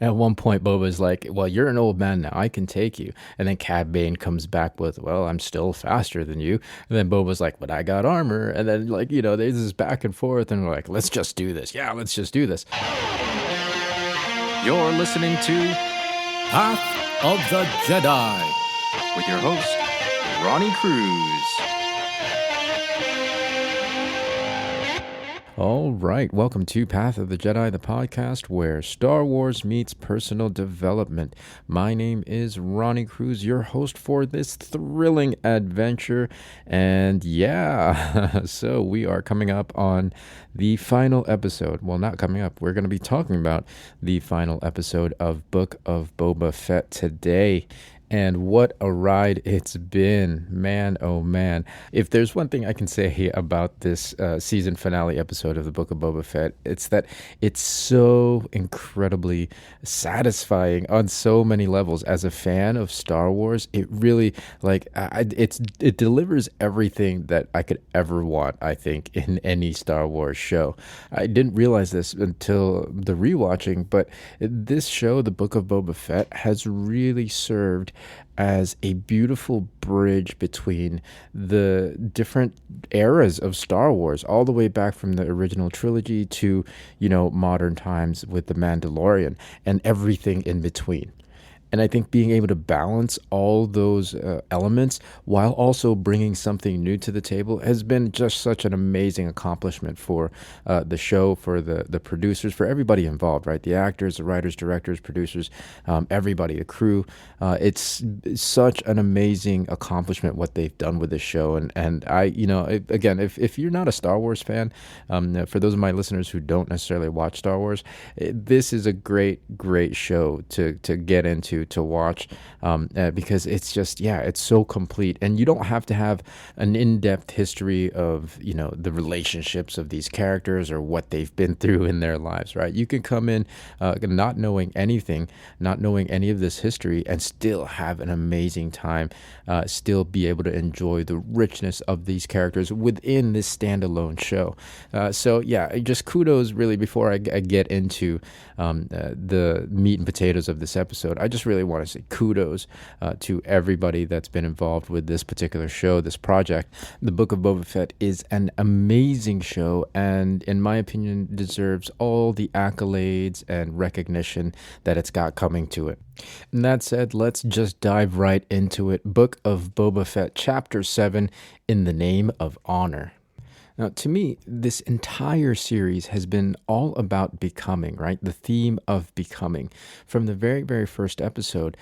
At one point, Boba's like, "Well, you're an old man now. I can take you." And then Cad Bane comes back with, "Well, I'm still faster than you." And then Boba's like, "But I got armor." And then there's this back and forth, and we're like, "Let's just do this. Yeah, let's just do this." You're listening to Path of the Jedi with your host, Ronnie Cruz. All right, welcome to Path of the Jedi, the podcast where Star Wars meets personal development. My name is Ronnie Cruz, your host for this thrilling adventure. And yeah, so we are coming up on the final episode. Well, not coming up. We're going to be talking about the final episode of Book of Boba Fett today. And what a ride it's been. Man, oh man. If there's one thing I can say about this season finale episode of the Book of Boba Fett, it's that it's so incredibly satisfying on so many levels. As a fan of Star Wars, it really, it delivers everything that I could ever want, I think, in any Star Wars show. I didn't realize this until the rewatching, but this show, the Book of Boba Fett, has really served as a beautiful bridge between the different eras of Star Wars, all the way back from the original trilogy to, modern times with The Mandalorian and everything in between. And I think being able to balance all those elements while also bringing something new to the table has been just such an amazing accomplishment for the show, for the producers, for everybody involved, right? The actors, the writers, directors, producers, everybody, the crew. It's such an amazing accomplishment what they've done with this show. And I, again, if you're not a Star Wars fan, for those of my listeners who don't necessarily watch Star Wars, this is a great, great show to get into, to watch, because it's just, it's so complete, and you don't have to have an in-depth history of the relationships of these characters or what they've been through in their lives, right? You can come in not knowing anything, not knowing any of this history, and still have an amazing time, still be able to enjoy the richness of these characters within this standalone show. So just kudos really before I get into the meat and potatoes of this episode. I just really want to say kudos to everybody that's been involved with this particular show, this project. The Book of Boba Fett is an amazing show, and in my opinion deserves all the accolades and recognition that it's got coming to it. And that said, let's just dive right into it. Book of Boba Fett, Chapter 7, In the Name of Honor. Now, to me, this entire series has been all about becoming, right? The theme of becoming. From the very, very first episode,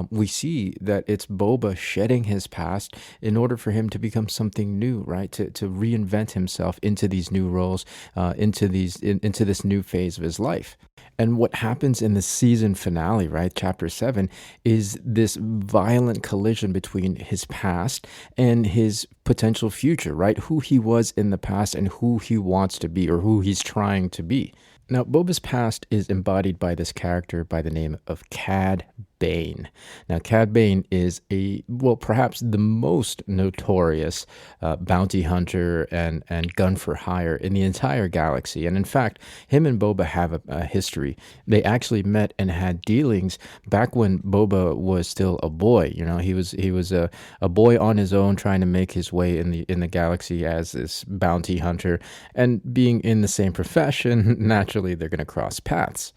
we see that it's Boba shedding his past in order for him to become something new, right? To reinvent himself into these new roles, into this new phase of his life. And what happens in the season finale, right, Chapter 7, is this violent collision between his past and his potential future, right? Who he was in the past and who he wants to be, or who he's trying to be. Now, Boba's past is embodied by this character by the name of Cad Bane. Now, Cad Bane is perhaps the most notorious bounty hunter and gun for hire in the entire galaxy. And in fact, him and Boba have a history. They actually met and had dealings back when Boba was still a boy. He was a boy on his own, trying to make his way in the galaxy as this bounty hunter, and being in the same profession, naturally they're going to cross paths.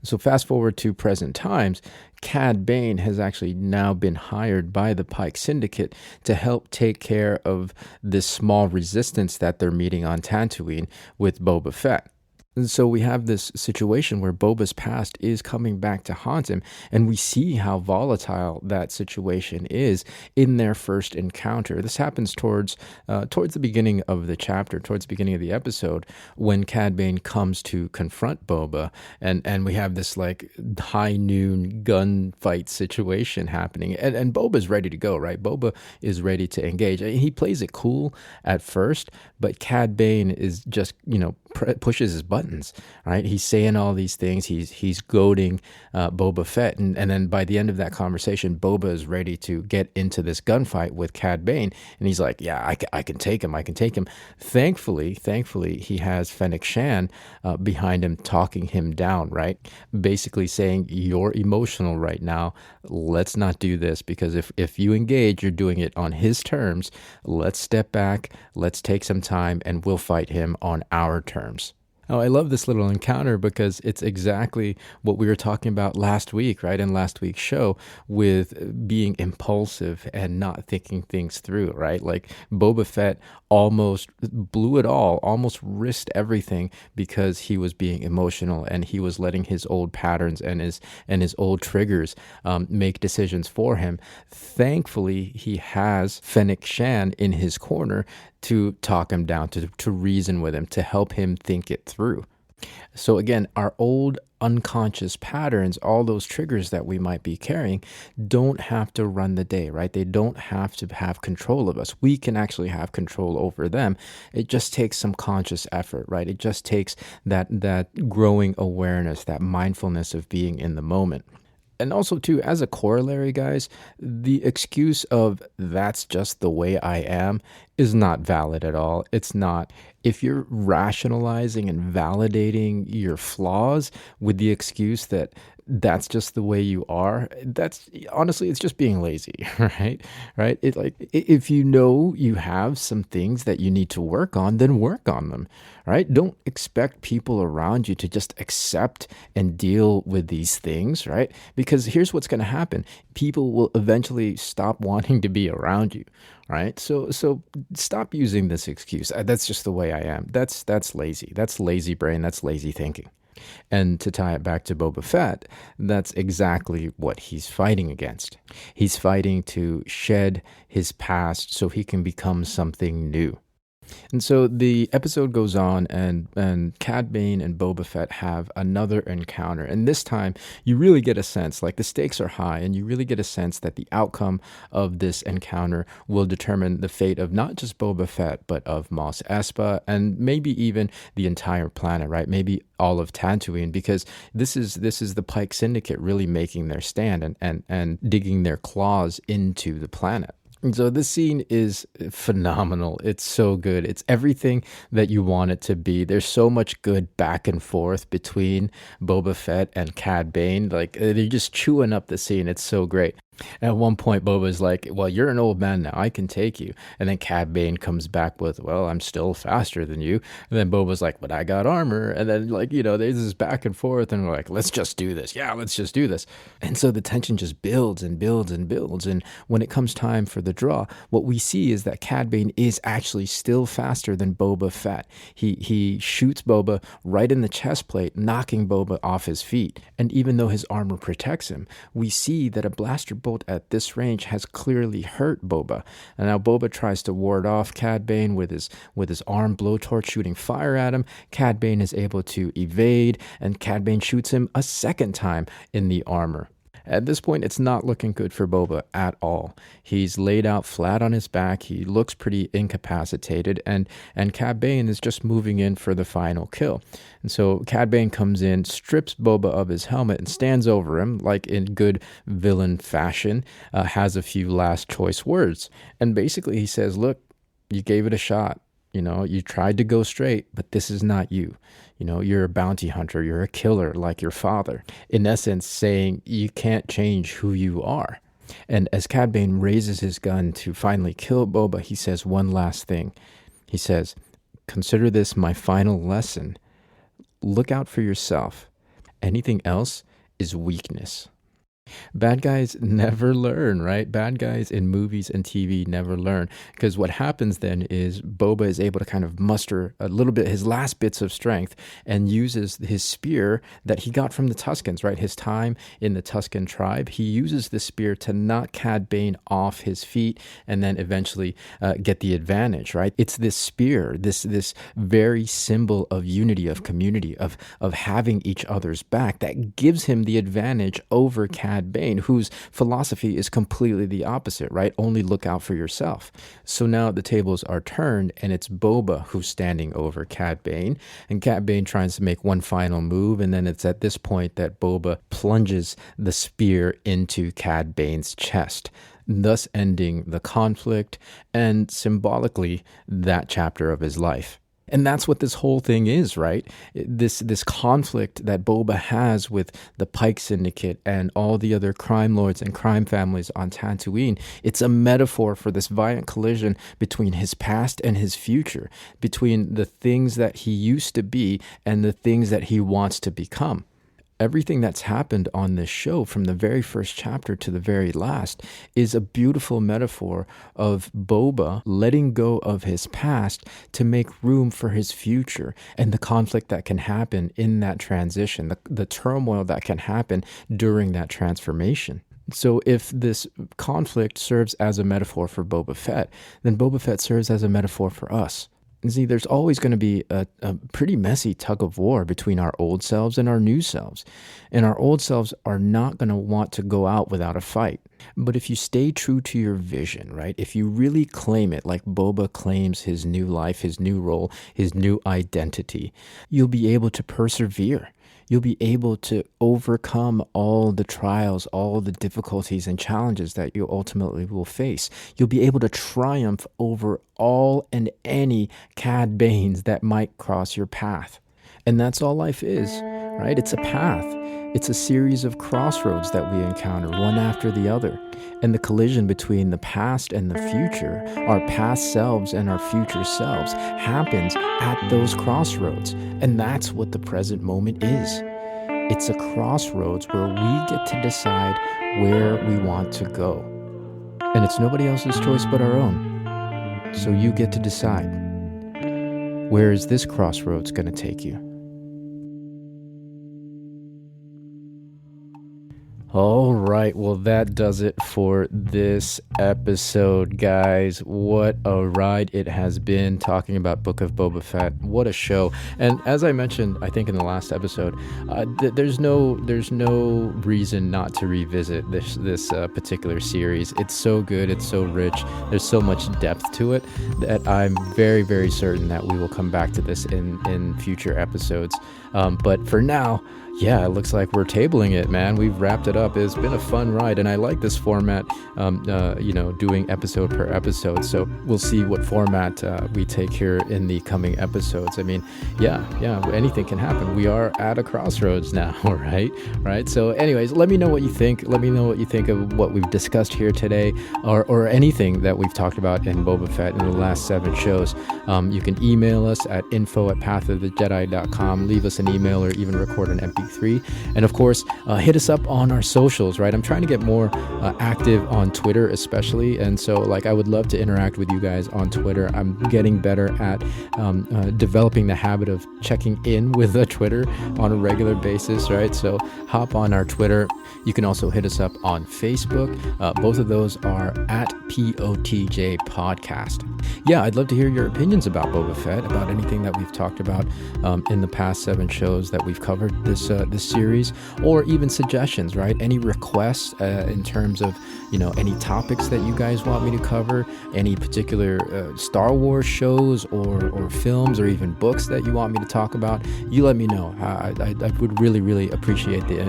So fast forward to present times, Cad Bane has actually now been hired by the Pike Syndicate to help take care of this small resistance that they're meeting on Tatooine with Boba Fett. And so we have this situation where Boba's past is coming back to haunt him, and we see how volatile that situation is in their first encounter. This happens towards the beginning of the chapter, towards the beginning of the episode, when Cad Bane comes to confront Boba, and we have this high noon gunfight situation happening, and Boba's ready to go, right? Boba is ready to engage. He plays it cool at first, but Cad Bane is just, pushes his buttons, right? He's saying all these things. He's goading Boba Fett, and then by the end of that conversation, Boba is ready to get into this gunfight with Cad Bane, and he's like, "Yeah, I can take him. I can take him." Thankfully, he has Fennec Shan behind him, talking him down, right? Basically saying, "You're emotional right now. Let's not do this, because if you engage, you're doing it on his terms. Let's step back. Let's take some time, and we'll fight him on our terms." Oh, I love this little encounter because it's exactly what we were talking about last week, right? In last week's show, with being impulsive and not thinking things through, right? Like Boba Fett almost blew it all, almost risked everything because he was being emotional, and he was letting his old patterns and his old triggers make decisions for him. Thankfully, he has Fennec Shan in his corner to talk him down, to reason with him, to help him think it through. So again, our old unconscious patterns, all those triggers that we might be carrying, don't have to run the day, right? They don't have to have control of us. We can actually have control over them. It just takes some conscious effort, right? It just takes that growing awareness, that mindfulness of being in the moment. And also, too, as a corollary, guys, the excuse of "that's just the way I am" is not valid at all. It's not. If you're rationalizing and validating your flaws with the excuse that that's just the way you are, that's honestly, it's just being lazy, right? Right? If you know you have some things that you need to work on, then work on them, right? Don't expect people around you to just accept and deal with these things, right? Because here's what's going to happen. People will eventually stop wanting to be around you, right? So stop using this excuse. That's just the way I am. That's lazy. That's lazy brain. That's lazy thinking. And to tie it back to Boba Fett, that's exactly what he's fighting against. He's fighting to shed his past so he can become something new. And so the episode goes on, and Cad Bane and Boba Fett have another encounter. And this time, you really get a sense, like the stakes are high, and you really get a sense that the outcome of this encounter will determine the fate of not just Boba Fett, but of Mos Espa, and maybe even the entire planet, right? Maybe all of Tatooine, because this is the Pike Syndicate really making their stand and digging their claws into the planet. And so this scene is phenomenal. It's so good. It's everything that you want it to be. There's so much good back and forth between Boba Fett and Cad Bane. Like, they're just chewing up the scene. It's so great. At one point, Boba's like, "Well, you're an old man now. I can take you." And then Cad Bane comes back with, "Well, I'm still faster than you." And then Boba's like, "But I got armor." And then, like, there's this back and forth, and we're like, "Let's just do this. Yeah, let's just do this." And so the tension just builds and builds and builds. And when it comes time for the draw, what we see is that Cad Bane is actually still faster than Boba Fett. He shoots Boba right in the chest plate, knocking Boba off his feet. And even though his armor protects him, we see that a blaster bolt at this range has clearly hurt Boba. And now Boba tries to ward off Cad Bane with his arm blowtorch shooting fire at him. Cad Bane is able to evade, and Cad Bane shoots him a second time in the armor. At this point, it's not looking good for Boba at all. He's laid out flat on his back. He looks pretty incapacitated, and Cad Bane is just moving in for the final kill. And so Cad Bane comes in, strips Boba of his helmet, and stands over him, like in good villain fashion, has a few last choice words. And basically he says, "Look, you gave it a shot. You tried to go straight, but this is not you. You're a bounty hunter. You're a killer like your father." In essence, saying you can't change who you are. And as Cad Bane raises his gun to finally kill Boba, he says one last thing. He says, "Consider this my final lesson. Look out for yourself. Anything else is weakness." Bad guys never learn, right? Bad guys in movies and TV never learn, because what happens then is Boba is able to kind of muster a little bit his last bits of strength and uses his spear that he got from the Tuskens, right? His time in the Tusken tribe. He uses the spear to knock Cad Bane off his feet and then eventually get the advantage, right? It's this spear, this very symbol of unity, of community, of having each other's back that gives him the advantage over Cad Cad Bane, whose philosophy is completely the opposite, right? Only look out for yourself. So now the tables are turned, and it's Boba who's standing over Cad Bane, and Cad Bane tries to make one final move, and then it's at this point that Boba plunges the spear into Cad Bane's chest, thus ending the conflict and symbolically that chapter of his life. And that's what this whole thing is, right? This conflict that Boba has with the Pike Syndicate and all the other crime lords and crime families on Tatooine, it's a metaphor for this violent collision between his past and his future, between the things that he used to be and the things that he wants to become. Everything that's happened on this show from the very first chapter to the very last is a beautiful metaphor of Boba letting go of his past to make room for his future and the conflict that can happen in that transition, the turmoil that can happen during that transformation. So if this conflict serves as a metaphor for Boba Fett, then Boba Fett serves as a metaphor for us. See, there's always going to be a pretty messy tug of war between our old selves and our new selves. And our old selves are not going to want to go out without a fight. But if you stay true to your vision, right? If you really claim it like Boba claims his new life, his new role, his new identity, you'll be able to persevere. You'll be able to overcome all the trials, all the difficulties and challenges that you ultimately will face. You'll be able to triumph over all and any Cad Banes that might cross your path. And that's all life is, right? It's a path. It's a series of crossroads that we encounter, one after the other. And the collision between the past and the future, our past selves and our future selves, happens at those crossroads. And that's what the present moment is. It's a crossroads where we get to decide where we want to go. And it's nobody else's choice but our own. So you get to decide. Where is this crossroads going to take you? All right, well, that does it for this episode, guys. What a ride it has been talking about Book of Boba Fett. What a show. And as I mentioned, I think in the last episode, there's no reason not to revisit this particular series. It's so good. It's so rich. There's so much depth to it that I'm very, very certain that we will come back to this in future episodes. But for now, yeah, it looks like we're tabling it, man. We've wrapped it up. It's been a fun ride, and I like this format, doing episode per episode. So we'll see what format we take here in the coming episodes. I mean, yeah, anything can happen. We are at a crossroads now, right? So anyways, let me know what you think. Let me know what you think of what we've discussed here today, or anything that we've talked about in Boba Fett in the last 7 shows. You can email us at info@pathofthejedi.com. Leave us an email or even record an MP3. And of course, hit us up on our socials, right? I'm trying to get more active on Twitter especially, and so I would love to interact with you guys on Twitter. I'm getting better at developing the habit of checking in with the Twitter on a regular basis, right? So hop on our Twitter. You can also hit us up on Facebook. Both of those are at POTJ Podcast. Yeah, I'd love to hear your opinions about Boba Fett, about anything that we've talked about in the past 7 shows that we've covered this series, or even suggestions, right? Any requests in terms of, any topics that you guys want me to cover, any particular Star Wars shows or films or even books that you want me to talk about, you let me know. I would really, really appreciate the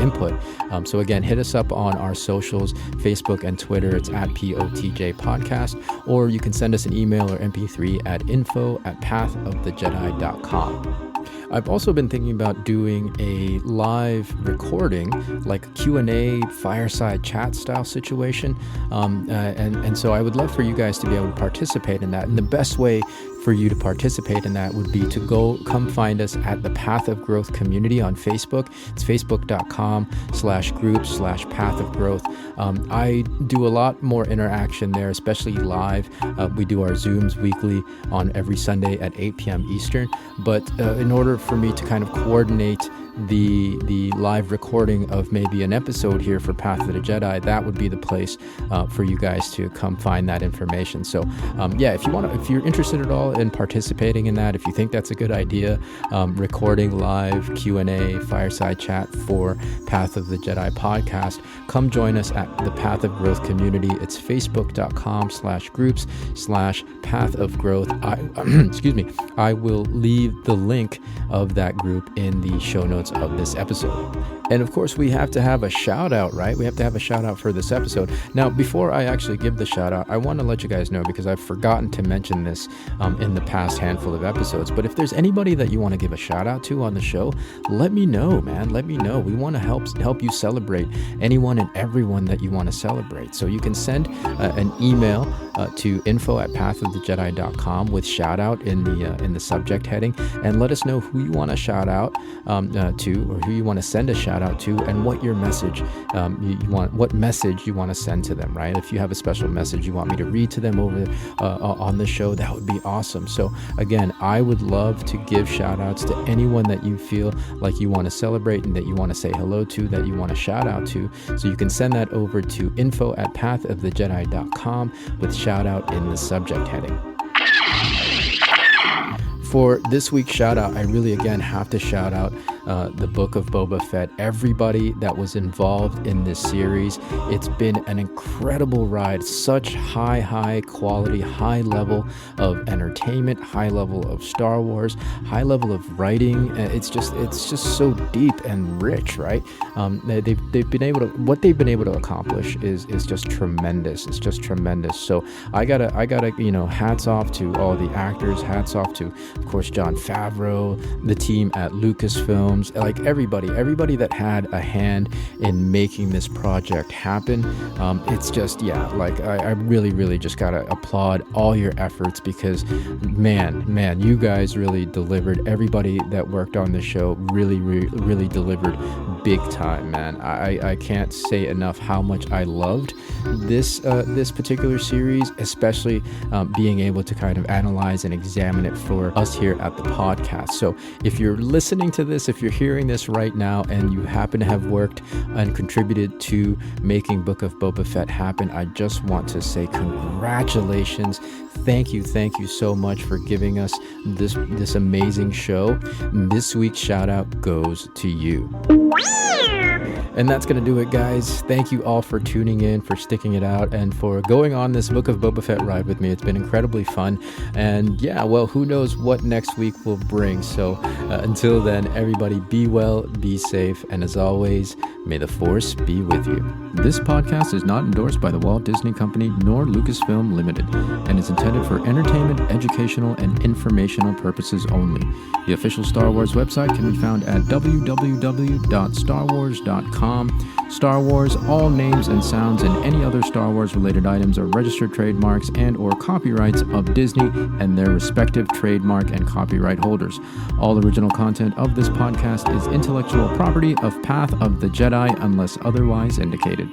input. So again, hit us up on our socials, Facebook and Twitter. It's at POTJ Podcast, or you can send us an email or MP3 at info@pathofthejedi.com. I've also been thinking about doing a live recording, like Q&A, fireside chat style situation. And so I would love for you guys to be able to participate in that. And the best way for you to participate in that would be to come find us at the Path of Growth community on Facebook. It's facebook.com/group/Path of Growth. I do a lot more interaction there, especially live. We do our Zooms weekly on every Sunday at 8 p.m. Eastern. But in order for me to kind of coordinate the live recording of maybe an episode here for Path of the Jedi, that would be the place for you guys to come find that information. So if you're interested at all in participating in that, if you think that's a good idea, recording live Q&A, fireside chat for Path of the Jedi podcast, come join us at the Path of Growth community. It's facebook.com/groups/Path of Growth. I will leave the link of that group in the show notes of this episode. And of course, we have to have a shout out, right? We have to have a shout out for this episode. Now, before I actually give the shout out, I want to let you guys know, because I've forgotten to mention this in the past handful of episodes. But if there's anybody that you want to give a shout out to on the show, let me know, man. Let me know. We want to help you celebrate anyone and everyone that you want to celebrate. So you can send an email to info@pathofthejedi.com with shout out in the subject heading, and let us know who you want to shout out to, or who you want to send a shout out to, and what your message what message you want to send to them, right? If you have a special message you want me to read to them over on the show, that would be awesome. So again, I would love to give shout outs to anyone that you feel like you want to celebrate and that you want to say hello to, that you want to shout out to. So you can send that over to info@pathofthejedi.com with shout out in the subject heading. For this week's shout out, I really again have to shout out the Book of Boba Fett, everybody that was involved in this series. It's been an incredible ride, such high quality, high level of entertainment, high level of Star Wars, high level of writing. It's just so deep and rich, right? They've been able to, what they've been able to accomplish is just tremendous. It's just tremendous. So I gotta, hats off to all the actors, hats off to, of course, Jon Favreau, the team at Lucasfilm, like everybody that had a hand in making this project happen. It's just, I really just gotta applaud all your efforts, because man, you guys really delivered. Everybody that worked on the show really delivered big time, man. I can't say enough how much I loved this particular series, especially being able to kind of analyze and examine it for us here at the podcast. So if you're listening to this, if you're hearing this right now and you happen to have worked and contributed to making Book of Boba Fett happen, I just want to say congratulations. Thank you so much for giving us this amazing show. This week's shout out goes to you. And that's going to do it, guys. Thank you all for tuning in, for sticking it out, and for going on this Book of Boba Fett ride with me. It's been incredibly fun. And who knows what next week will bring. So until then, everybody be well, be safe, and as always, may the Force be with you. This podcast is not endorsed by the Walt Disney Company nor Lucasfilm Limited, and is intended for entertainment, educational, and informational purposes only. The official Star Wars website can be found at www.starwars.com. Star Wars, all names and sounds and any other Star Wars related items are registered trademarks and or copyrights of Disney and their respective trademark and copyright holders. All original content of this podcast is intellectual property of Path of the Jedi unless otherwise indicated.